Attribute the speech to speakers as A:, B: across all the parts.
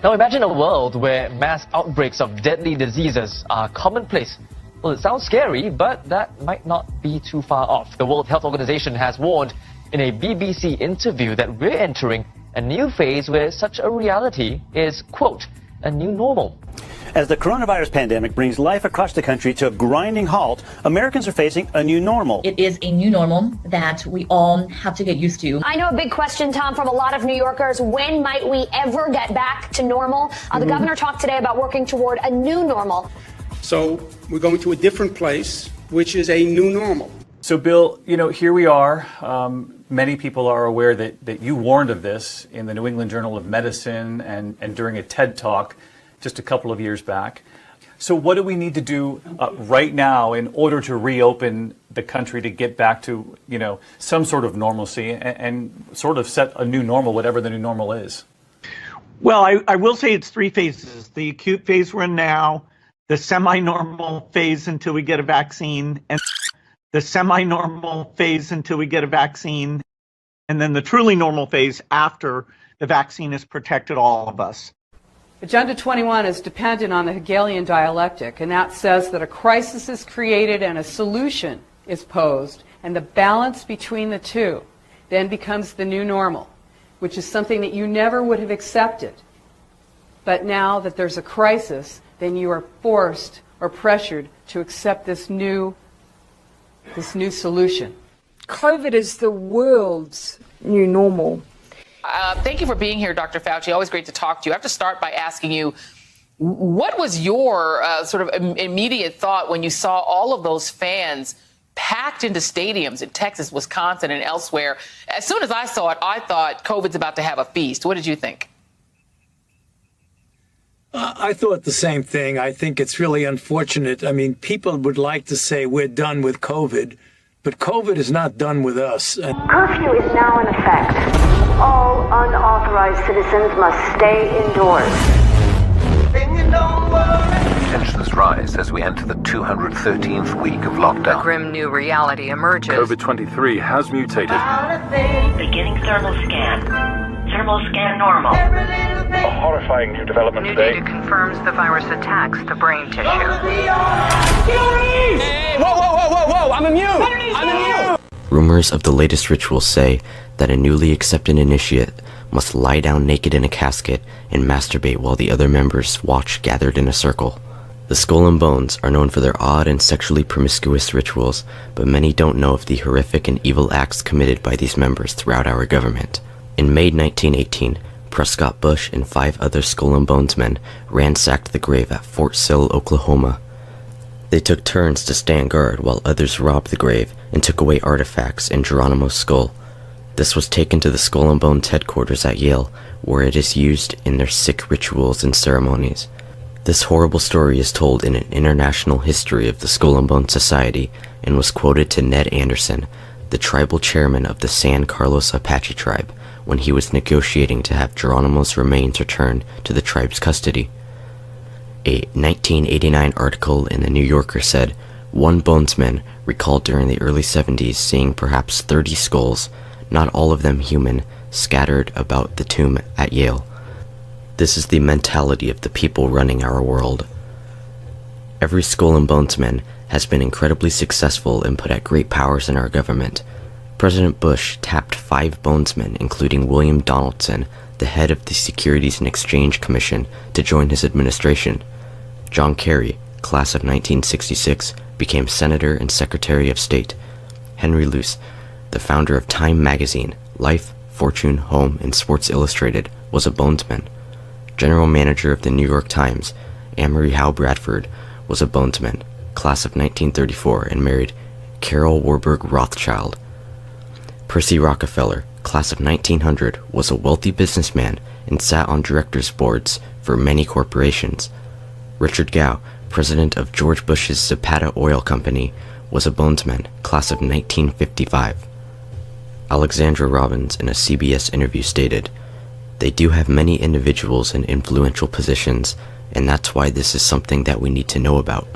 A: Now imagine a world where mass outbreaks of deadly diseases are commonplace. Well, it sounds scary, but that might not be too far off. The World Health Organization has warned in a BBC interview that we're entering a new phase where such a reality is, quote, a new normal.
B: As the coronavirus pandemic brings life across the country to a grinding halt, Americans are facing a new normal.
C: It is a new normal that we all have to get used to.
D: I know a big question, Tom, from a lot of New Yorkers. When might we ever get back to normal? The governor talked today about working toward a new normal.
E: So we're going to a different place, which is a new normal.
F: So, Bill, here we are. Many people are aware that you warned of this in the New England Journal of Medicine and during a TED Talk just a couple of years back. So what do we need to do right now in order to reopen the country to get back to, some sort of normalcy and sort of set a new normal, whatever the new normal is?
G: Well, I will say it's three phases. The acute phase we're in now, the semi-normal phase until we get a vaccine, and the semi-normal phase until we get a vaccine, and then the truly normal phase after the vaccine has protected all of us.
H: Agenda 21 is dependent on the Hegelian dialectic, and that says that a crisis is created and a solution is posed, and the balance between the two then becomes the new normal, which is something that you never would have accepted. But now that there's a crisis, then you are forced or pressured to accept this new solution.
I: COVID is the world's new normal.
J: Thank you for being here, Dr. Fauci. Always great to talk to you. I have to start by asking you, what was your sort of immediate thought when you saw all of those fans packed into stadiums in Texas, Wisconsin, and elsewhere? As soon as I saw it, I thought COVID's about to have a feast. What did you think?
K: I thought the same thing. I think it's really unfortunate. I mean, people would like to say we're done with COVID, but COVID is not done with us.
L: Curfew is now in effect. All unauthorized citizens must stay indoors.
M: Tensions rise as we enter the 213th week of lockdown.
N: A grim new reality emerges.
O: COVID-23 has mutated.
P: Beginning thermal scan. Thermal scan normal.
O: A horrifying new development
N: new
O: today.
N: Data confirms the virus attacks the brain tissue.
Q: Hey, whoa, I'm immune!
R: Rumors of the latest rituals say that a newly accepted initiate must lie down naked in a casket and masturbate while the other members watch gathered in a circle. The Skull and Bones are known for their odd and sexually promiscuous rituals, but many don't know of the horrific and evil acts committed by these members throughout our government. In May 1918, Prescott Bush and 5 other Skull and Bones men ransacked the grave at Fort Sill, Oklahoma. They took turns to stand guard while others robbed the grave and took away artifacts and Geronimo's skull. This was taken to the Skull and Bones headquarters at Yale, where it is used in their sick rituals and ceremonies. This horrible story is told in an international history of the Skull and Bones Society and was quoted to Ned Anderson, the tribal chairman of the San Carlos Apache tribe, when he was negotiating to have Geronimo's remains returned to the tribe's custody. A 1989 article in the New Yorker said, one bonesman recalled during the early 70s seeing perhaps 30 skulls, not all of them human, scattered about the tomb at Yale. This is the mentality of the people running our world. Every Skull and Bonesman has been incredibly successful and put at great powers in our government. President Bush tapped 5 bonesmen, including William Donaldson, the head of the Securities and Exchange Commission, to join his administration. John Kerry, class of 1966, became Senator and Secretary of State. Henry Luce, the founder of Time magazine, Life, Fortune, Home, and Sports Illustrated, was a bonesman. General Manager of the New York Times, Amory Howe Bradford, was a bonesman, class of 1934, and married Carol Warburg Rothschild. Percy Rockefeller, class of 1900, was a wealthy businessman and sat on directors' boards for many corporations. Richard Gow, president of George Bush's Zapata Oil Company, was a bonesman, class of 1955. Alexandra Robbins, in a CBS interview, stated, "They do have many individuals in influential positions, and that's why this is something that we need to know about."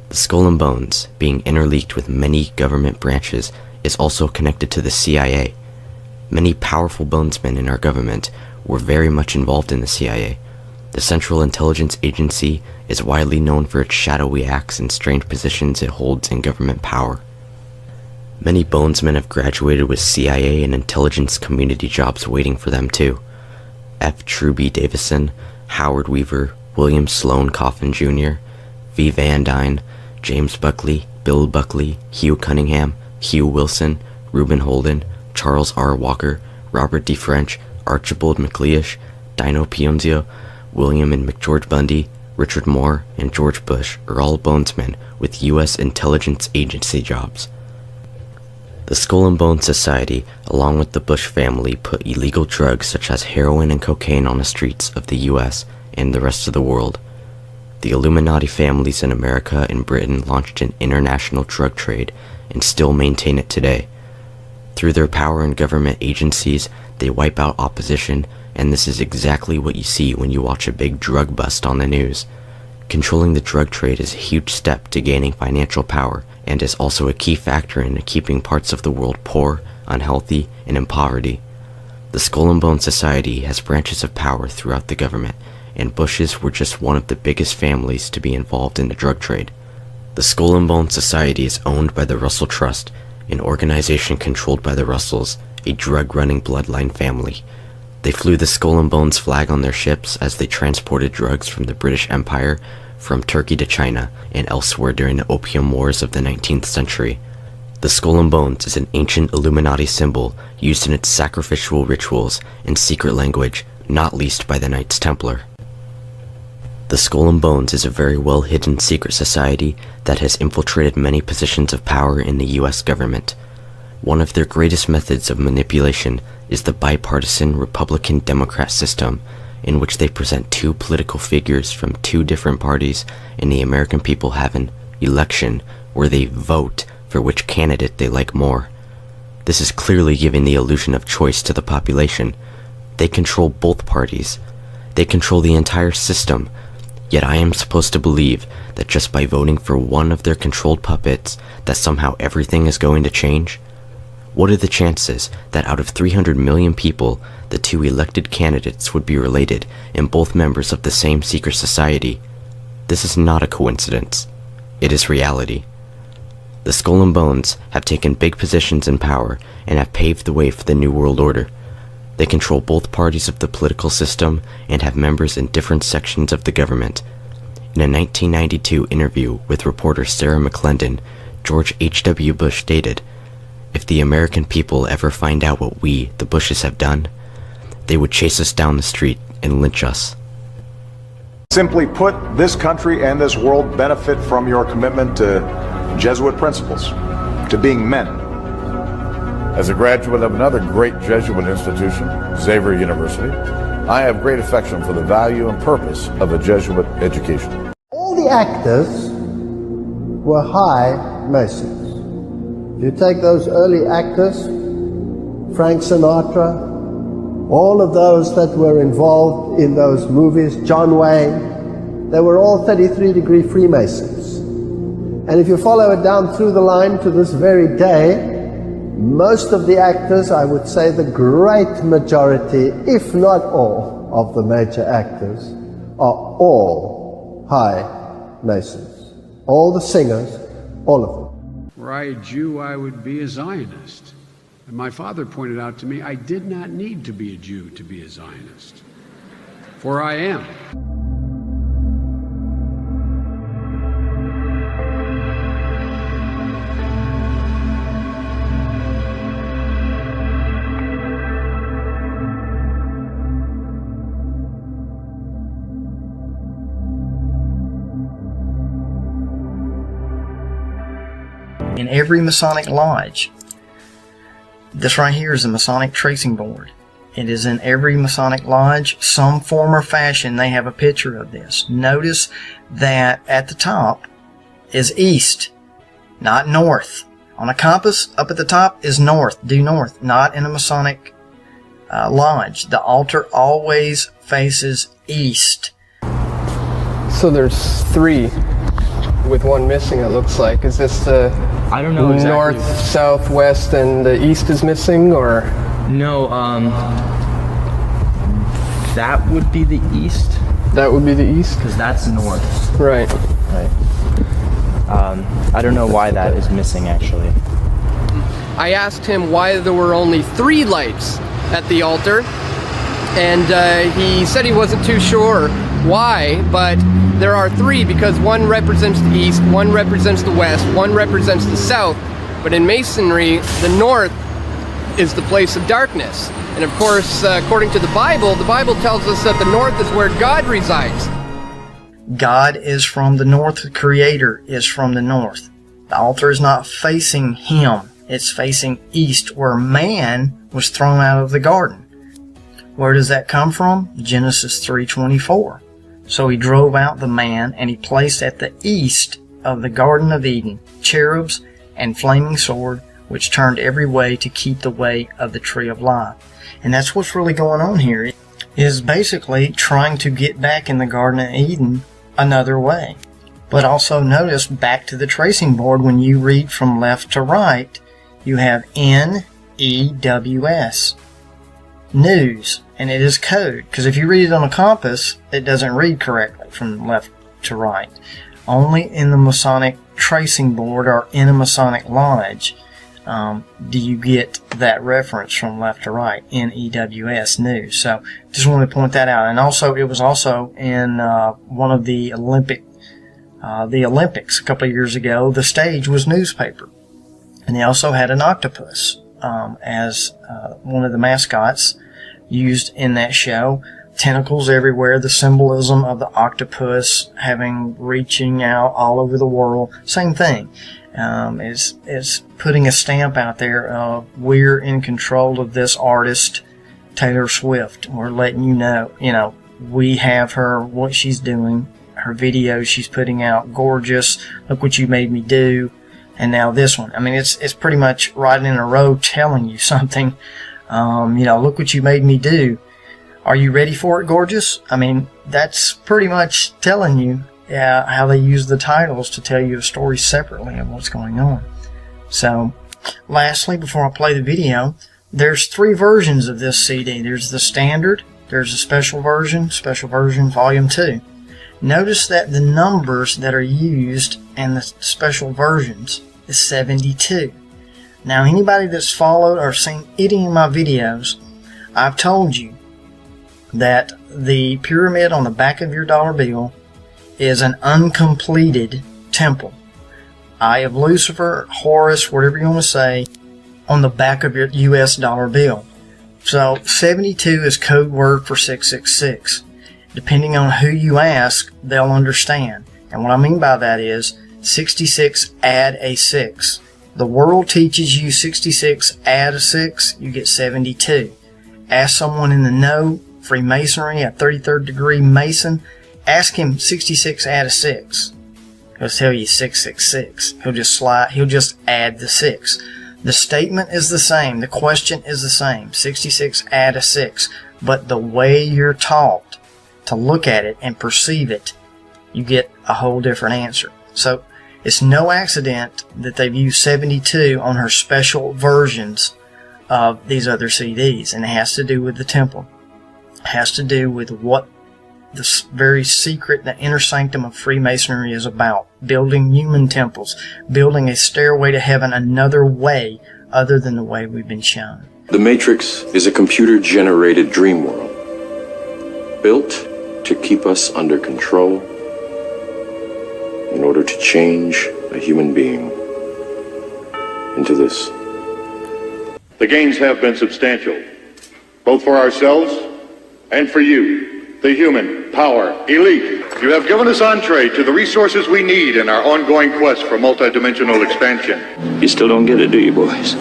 R: The Skull and Bones, being interleaked with many government branches, is also connected to the CIA. Many powerful bonesmen in our government were very much involved in the CIA, The Central Intelligence Agency is widely known for its shadowy acts and strange positions it holds in government power. Many Bonesmen have graduated with CIA and intelligence community jobs waiting for them too. F. Truby Davison, Howard Weaver, William Sloane Coffin Jr., V. Van Dyne, James Buckley, Bill Buckley, Hugh Cunningham, Hugh Wilson, Reuben Holden, Charles R. Walker, Robert D. French, Archibald MacLeish, Dino Pionzio, William and McGeorge Bundy, Richard Moore, and George Bush are all Bonesmen with U.S. Intelligence Agency jobs. The Skull and Bones Society, along with the Bush family, put illegal drugs such as heroin and cocaine on the streets of the U.S. and the rest of the world. The Illuminati families in America and Britain launched an international drug trade and still maintain it today. Through their power in government agencies, they wipe out opposition, and this is exactly what you see when you watch a big drug bust on the news. Controlling the drug trade is a huge step to gaining financial power, and is also a key factor in keeping parts of the world poor, unhealthy, and in poverty. The Skull and Bones Society has branches of power throughout the government, and Bushes were just one of the biggest families to be involved in the drug trade. The Skull and Bones Society is owned by the Russell Trust, an organization controlled by the Russells, a drug-running bloodline family. They flew the Skull and Bones flag on their ships as they transported drugs from the British Empire, from Turkey to China, and elsewhere during the Opium Wars of the 19th century. The Skull and Bones is an ancient Illuminati symbol used in its sacrificial rituals and secret language, not least by the Knights Templar. The Skull and Bones is a very well-hidden secret society that has infiltrated many positions of power in the U.S. government. One of their greatest methods of manipulation is the bipartisan Republican-Democrat system, in which they present two political figures from two different parties, and the American people have an election where they vote for which candidate they like more. This is clearly giving the illusion of choice to the population. They control both parties. They control the entire system. Yet I am supposed to believe that just by voting for one of their controlled puppets, that somehow everything is going to change? What are the chances that out of 300 million people, the two elected candidates would be related and both members of the same secret society? This is not a coincidence. It is reality. The Skull and Bones have taken big positions in power and have paved the way for the New World Order. They control both parties of the political system and have members in different sections of the government. In a 1992 interview with reporter Sarah McClendon, George H.W. Bush stated, "If the American people ever find out what we, the Bushes, have done, they would chase us down the street and lynch us."
S: Simply put, this country and this world benefit from your commitment to Jesuit principles, to being men.
O: As a graduate of another great Jesuit institution, Xavier University, I have great affection for the value and purpose of a Jesuit education.
T: All the actors were high Masons. If you take those early actors, Frank Sinatra, all of those that were involved in those movies, John Wayne, they were all 33-degree Freemasons. And if you follow it down through the line to this very day, most of the actors, I would say the great majority, if not all, of the major actors are all high Masons. All the singers, all of them.
U: Were I a Jew, I would be a Zionist. And my father pointed out to me, I did not need to be a Jew to be a Zionist, for I am.
V: In every Masonic lodge, this right here is a Masonic tracing board. It is in every Masonic lodge, some form or fashion, they have a picture of this. Notice that at the top is east, not north. On a compass, up at the top is north, due north, not in a Masonic lodge. The altar always faces east.
W: So there's three with one missing, it looks like. Is this the
X: I don't know exactly.
W: North, south, west, and the east is missing, or?
X: No,
A: that would be the east?
W: That would be the east?
A: Because that's north.
W: Right.
A: Right. I don't know why that is missing, actually.
W: I asked him why there were only 3 lights at the altar, and he said he wasn't too sure why, but there are 3 because one represents the east, one represents the west, one represents the south. But in Masonry, the north is the place of darkness. And of course, according to the Bible tells us that the north is where God resides.
V: God is from the north. The Creator is from the north. The altar is not facing Him. It's facing east, where man was thrown out of the garden. Where does that come from? Genesis 3:24. So He drove out the man, and He placed at the east of the Garden of Eden cherubs and flaming sword, which turned every way to keep the way of the tree of life. And that's what's really going on here, is basically trying to get back in the Garden of Eden another way. But also notice, back to the tracing board, when you read from left to right, you have N-E-W-S, news, and it is code. Because if you read it on a compass, it doesn't read correctly from left to right. Only in the Masonic tracing board or in a Masonic lodge do you get that reference from left to right, N-E-W-S, news. So just wanted to point that out. And also, it was also in one of the Olympics a couple of years ago. The stage was newspaper, and they also had an octopus as one of the mascots used in that show. Tentacles everywhere, the symbolism of the octopus reaching out all over the world. Same thing. Is putting a stamp out there of we're in control of this artist, Taylor Swift. We're letting you know, we have her, what she's doing, her videos she's putting out, gorgeous. Look what you made me do. And now this one. I mean, it's pretty much right in a row telling you something. Look what you made me do. Are you ready for it, gorgeous? I mean, that's pretty much telling you how they use the titles to tell you a story separately of what's going on. So, lastly, before I play the video, there's 3 versions of this CD. There's the standard, there's a special version volume 2. Notice that the numbers that are used in the special versions is 72. Now, anybody that's followed or seen any of my videos, I've told you that the pyramid on the back of your dollar bill is an uncompleted temple. Eye of Lucifer, Horus, whatever you want to say, on the back of your US dollar bill. So 72 is code word for 666. Depending on who you ask, they'll understand. And what I mean by that is 66 add a 6. The world teaches you 66 add a 6, you get 72. Ask someone in the know, Freemasonry, a 33rd degree Mason, ask him 66 add a 6. He'll tell you 666. He'll just add the 6. The statement is the same. The question is the same. 66 add a 6. But the way you're taught to look at it and perceive it, you get a whole different answer. So it's no accident that they've used 72 on her special versions of these other CDs. And it has to do with the temple. It has to do with what the very secret, the inner sanctum of Freemasonry is about. Building human temples. Building a stairway to heaven another way other than the way we've been shown.
B: The Matrix is a computer-generated dream world, built to keep us under control in order to change a human being into this.
C: The gains have been substantial, both for ourselves and for you, the human power elite. You have given us entree to the resources we need in our ongoing quest for multidimensional expansion.
X: You still don't get it, do you, boys?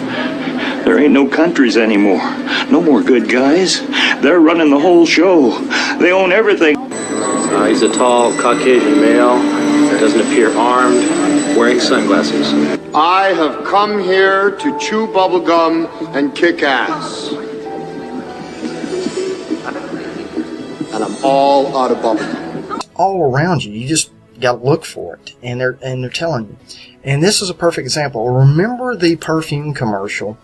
X: There ain't no countries anymore. No more good guys. They're running the whole show. They own everything.
Y: He's a tall, Caucasian male, doesn't appear armed, wearing sunglasses.
Z: I have come here to chew bubblegum and kick ass. And I'm all out of bubblegum.
V: All around you. You just got to look for it. And they're telling you. And this is a perfect example. Remember the perfume commercial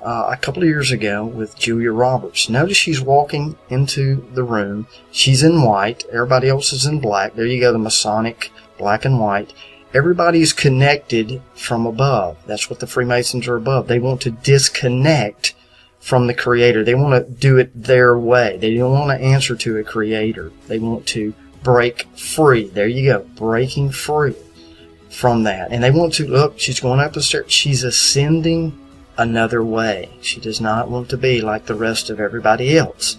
V: a couple of years ago with Julia Roberts. Notice she's walking into the room. She's in white. Everybody else is in black. There you go, the Masonic black and white. Everybody's connected from above. That's what the Freemasons are above. They want to disconnect from the Creator. They want to do it their way. They don't want to answer to a Creator. They want to break free. There you go, breaking free from that. And they want to, look, she's going up the stairs. She's ascending another way. She does not want to be like the rest of everybody else.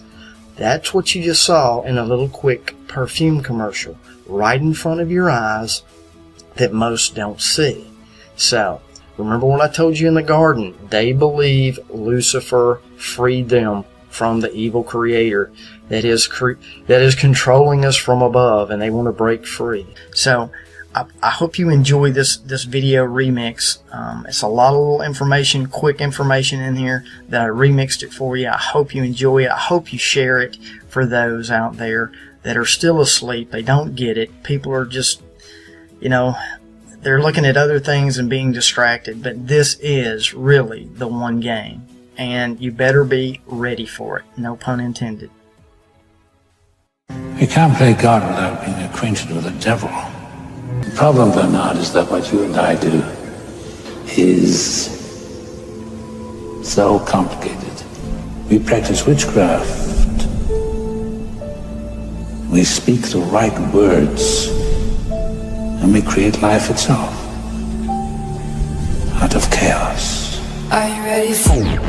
V: That's what you just saw in a little quick perfume commercial right in front of your eyes that most don't see. So, remember what I told you in the garden? They believe Lucifer freed them from the evil Creator that is controlling us from above, and they want to break free. So, I hope you enjoy this video remix. It's a lot of little information, quick information in here that I remixed it for you. I hope you enjoy it. I hope you share it for those out there that are still asleep. They don't get it. People are just, they're looking at other things and being distracted. But this is really the one game, and you better be ready for it. No pun intended.
D: You can't play God without being acquainted with the devil. The problem, Bernard, is that what you and I do is so complicated. We practice witchcraft. We speak the right words, and we create life itself out of chaos.
E: Are you ready for it?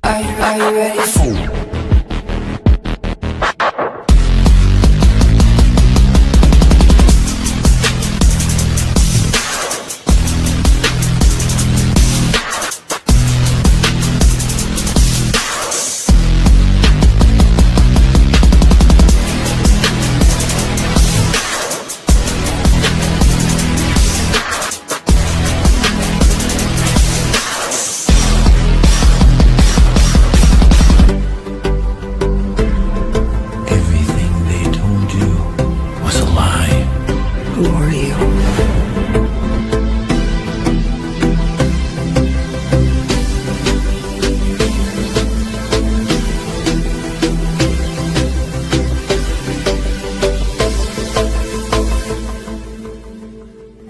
E: Are you ready for it?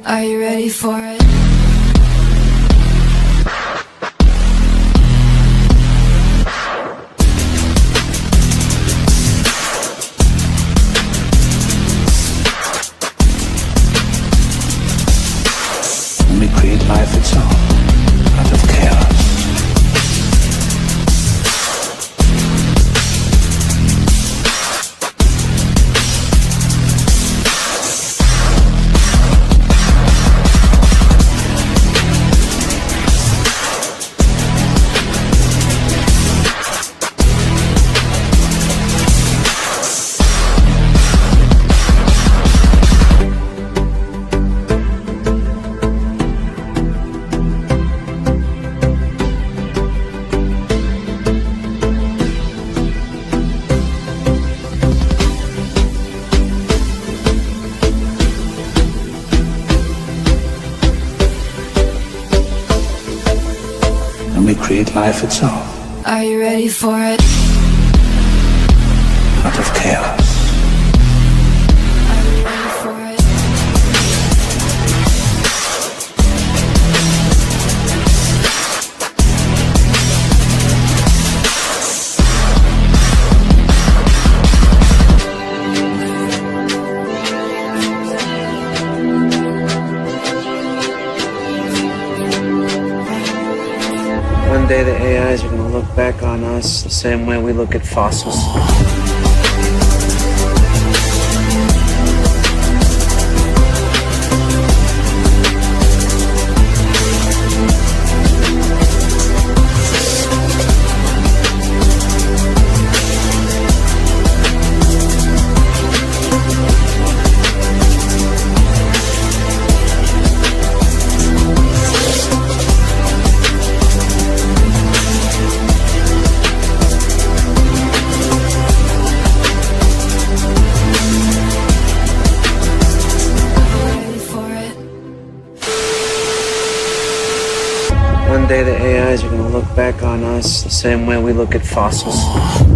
E: Are you ready for it?
D: And we create life itself out of chaos. And we create life itself
E: Are you ready for it?
D: out of chaos.
E: Are you ready for it?
F: One day the AIs are going to look back on us the same way we look at fossils. back on us the same way we look at fossils.